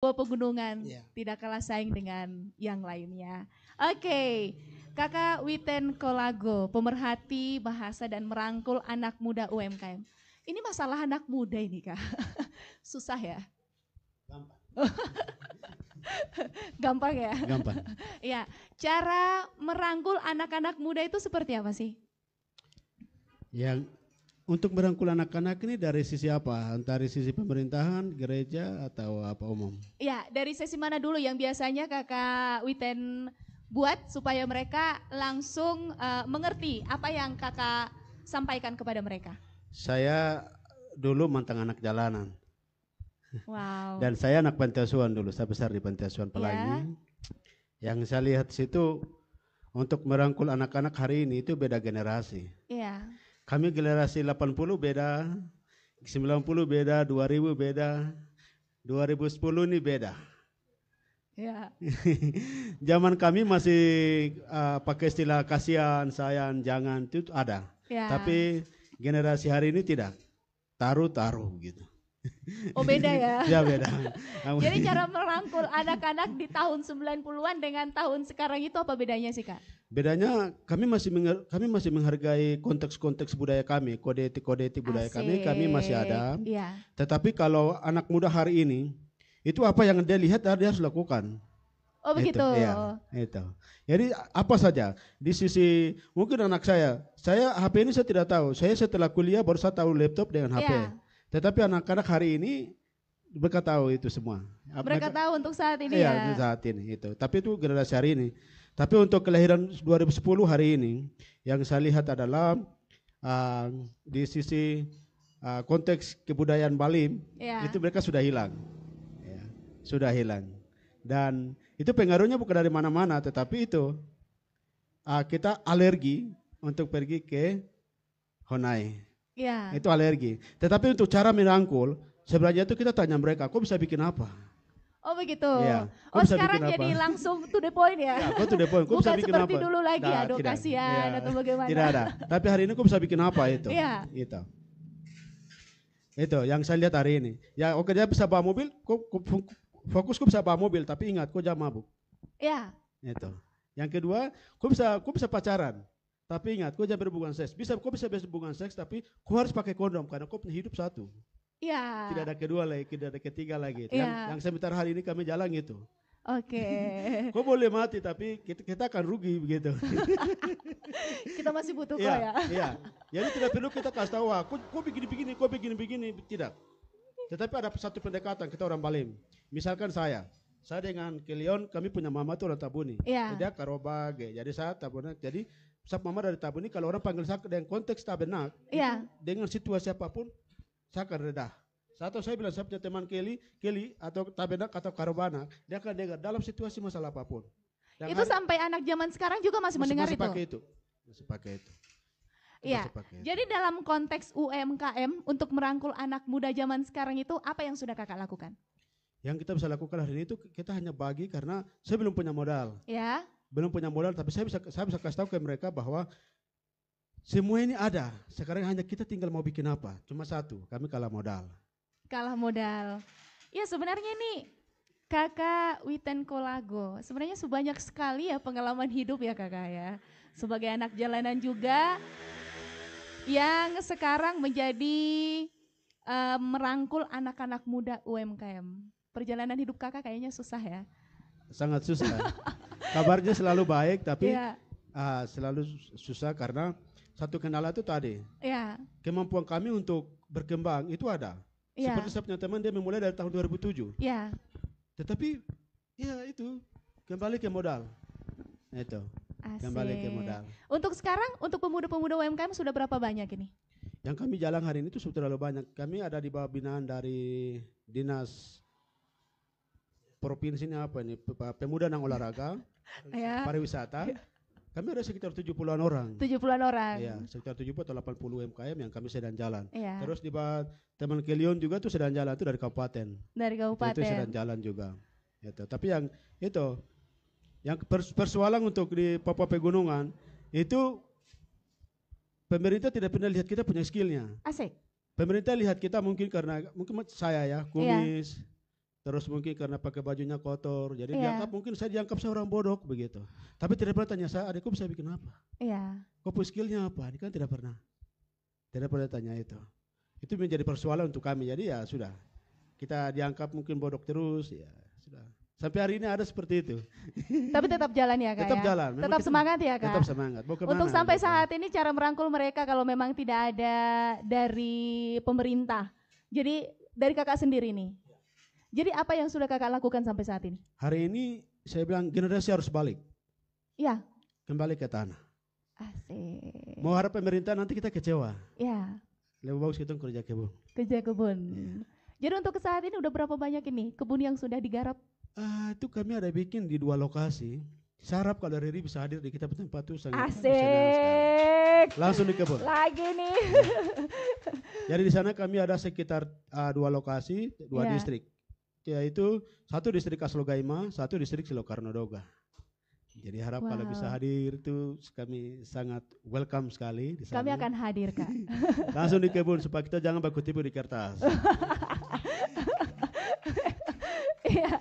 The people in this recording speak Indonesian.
sebuah pegunungan, Iya. tidak kalah saing dengan yang lainnya. Oke, Kakak Witen Kolago, pemerhati bahasa dan merangkul anak muda UMKM. Ini masalah anak muda ini Kak, susah ya? Gampang. Gampang ya? Gampang. Ya, cara merangkul anak-anak muda itu seperti apa sih? Yang untuk merangkul anak-anak ini dari sisi apa? Dari sisi pemerintahan, gereja, atau apa umum? Ya, dari sesi mana dulu yang biasanya Kakak Witen buat supaya mereka langsung mengerti apa yang Kakak sampaikan kepada mereka? Saya dulu mantan anak jalanan. Wow. Dan saya anak panti asuhan dulu, saya besar di panti asuhan Pelangi. Yang saya lihat situ untuk merangkul anak-anak hari ini itu beda generasi. Iya. Kami generasi 80 beda, 90 beda, 2000 beda, 2010 ini beda. Ya. Zaman kami masih pakai istilah kasihan, sayang, jangan itu ada. Ya. Tapi generasi hari ini tidak. Taruh gitu. Oh beda ya? Ya beda. Jadi cara merangkul anak-anak di tahun 90-an dengan tahun sekarang itu apa bedanya sih Kak? Bedanya kami masih menghargai konteks-konteks budaya kami, kode etik budaya kami masih ada. Iya. Tetapi kalau anak muda hari ini itu apa yang dia lihat dia harus lakukan. Oh begitu. Ya, itu. Jadi apa saja di sisi mungkin anak saya HP ini saya tidak tahu. Saya setelah kuliah baru saya tahu laptop dengan HP. Iya. Tetapi anak-anak hari ini mereka tahu itu semua. Mereka tahu untuk saat ini iya, ya. untuk saat ini itu. Tapi itu generasi hari ini. Tapi untuk kelahiran 2010 hari ini yang saya lihat adalah di sisi konteks kebudayaan Bali itu mereka sudah hilang. Ya, sudah hilang. Dan itu pengaruhnya bukan dari mana-mana, tetapi itu kita alergi untuk pergi ke Honai. Ya. Itu alergi. Tetapi untuk cara merangkul, sebenarnya itu kita tanya mereka, kok bisa bikin apa? Oh begitu. Ya, Oh sekarang jadi langsung to the point ya. Ya, to the point. Kok bisa bukan bikin seperti apa? dulu lagi Nah, aduh tidak. kasihan Ya, atau bagaimana. Tidak ada. Tapi hari ini kok bisa bikin apa itu? Iya. Itu yang saya lihat hari ini. Ya oke dia bisa bawa mobil, fokus kok bisa bawa mobil, tapi ingat kok jangan mabuk. Iya. Itu. Yang kedua, kok bisa pacaran. Tapi ingat, kok jangan berhubungan seks. Kok bisa berhubungan seks, tapi kok harus pakai kondom karena kok punya hidup satu. Iya. Tidak ada kedua lagi, tidak ada ketiga lagi. Ya. Yang sebentar hari ini kami jalan gitu. Oke. Kok boleh mati tapi kita akan rugi begitu. Kita masih butuh kok ya. Iya. Jadi tidak perlu kita kasih tahu, kok begini, tidak. Tetapi ada satu pendekatan kita orang Balim. Misalkan saya dengan Kelion kami punya mama tuh orang Tabuni. Iya. Dia Karobage. Jadi saya Tabenak. Jadi mama dari Tabuni kalau orang panggil saya dengan konteks Tabenak, Iya. dengan situasi apapun saya akan redah. Saya bilang saya punya teman Kelly atau Tabenak atau Karobana, dia akan dengar dalam situasi masalah apapun. Itu sampai anak zaman sekarang juga masih mendengar masih pakai itu. Iya. Jadi dalam konteks UMKM untuk merangkul anak muda zaman sekarang itu apa yang sudah Kakak lakukan? Yang kita bisa lakukan hari ini itu kita hanya bagi karena saya belum punya modal. Ya. Belum punya modal tapi saya bisa kasih tahu ke mereka bahwa semua ini ada. Sekarang hanya kita tinggal mau bikin apa. Cuma satu, kami kalah modal. Kalah modal. Ya sebenarnya nih Kakak Witen Kolago, sebenarnya sebanyak sekali ya pengalaman hidup ya Kakak ya. Sebagai anak jalanan juga yang sekarang menjadi merangkul anak-anak muda UMKM. Perjalanan hidup Kakak kayaknya susah ya. Sangat susah. Kabarnya selalu baik tapi selalu susah karena satu kendala itu tadi. Ya. Kemampuan kami untuk berkembang itu ada. Ya. Seperti saya punya teman dia memulai dari tahun 2007. Ya. Tetapi ya itu kembali ke modal. Itu. Asik. Kembali ke modal. Untuk sekarang untuk pemuda-pemuda UMKM sudah berapa banyak ini? Yang kami jalan hari ini itu sudah terlalu banyak. Kami ada di bawah binaan dari Dinas Provinsi ini apa ini? Pemuda dan Olahraga, Pariwisata. Kami ada sekitar 70-an orang. 70-an orang. Iya, sekitar 70 atau 80 UMKM yang kami sedang jalan. Iya. Terus di bawah teman Kelion juga tuh sedang jalan itu dari kabupaten. Dari kabupaten. Itu sedang jalan juga. Itu. Tapi yang persoalan untuk di Papua Pegunungan itu pemerintah tidak pernah lihat kita punya skillnya. Asik. Pemerintah lihat kita mungkin karena saya ya kumis, terus mungkin karena pakai bajunya kotor, jadi Iya. mungkin saya dianggap seorang bodoh begitu. Tapi tidak pernah tanya saya, adikku bisa bikin apa? Iya. Kau skillnya apa? Ini kan tidak pernah tanya itu. Itu menjadi persoalan untuk kami. Jadi ya sudah, kita dianggap mungkin bodoh terus, ya sudah. Sampai hari ini ada seperti itu. Tapi tetap jalan ya Kak Tetap ya? jalan. Memang Tetap kita semangat ya Kak? tetap semangat. Mau kemana Untuk sampai gitu. saat ini cara merangkul mereka kalau memang tidak ada dari pemerintah. Jadi dari Kakak sendiri nih. Jadi apa yang sudah Kakak lakukan sampai saat ini? Hari ini saya bilang generasi harus balik, Ya, kembali ke tanah. asik. Mau harap pemerintah nanti kita kecewa. Ya, Lebih bagus kita kerja kebun. kerja kebun. Jadi untuk saat ini udah berapa banyak ini kebun yang sudah digarap? Itu kami ada bikin di 2 lokasi. Saya harap kalau Riri bisa hadir di kita tempat itu sangat senang sekali. Asik. Langsung di kebun. Lagi nih. Jadi di sana kami ada sekitar 2 lokasi, 2 Ya. distrik. Yaitu 1 distrik Aslogaima, 1 distrik Silokarnodoga. Jadi harap kalau Wow. bisa hadir itu kami sangat welcome sekali di sana. Kami akan hadir Kak. Langsung di kebun supaya kita jangan baku tipu di kertas. Iya.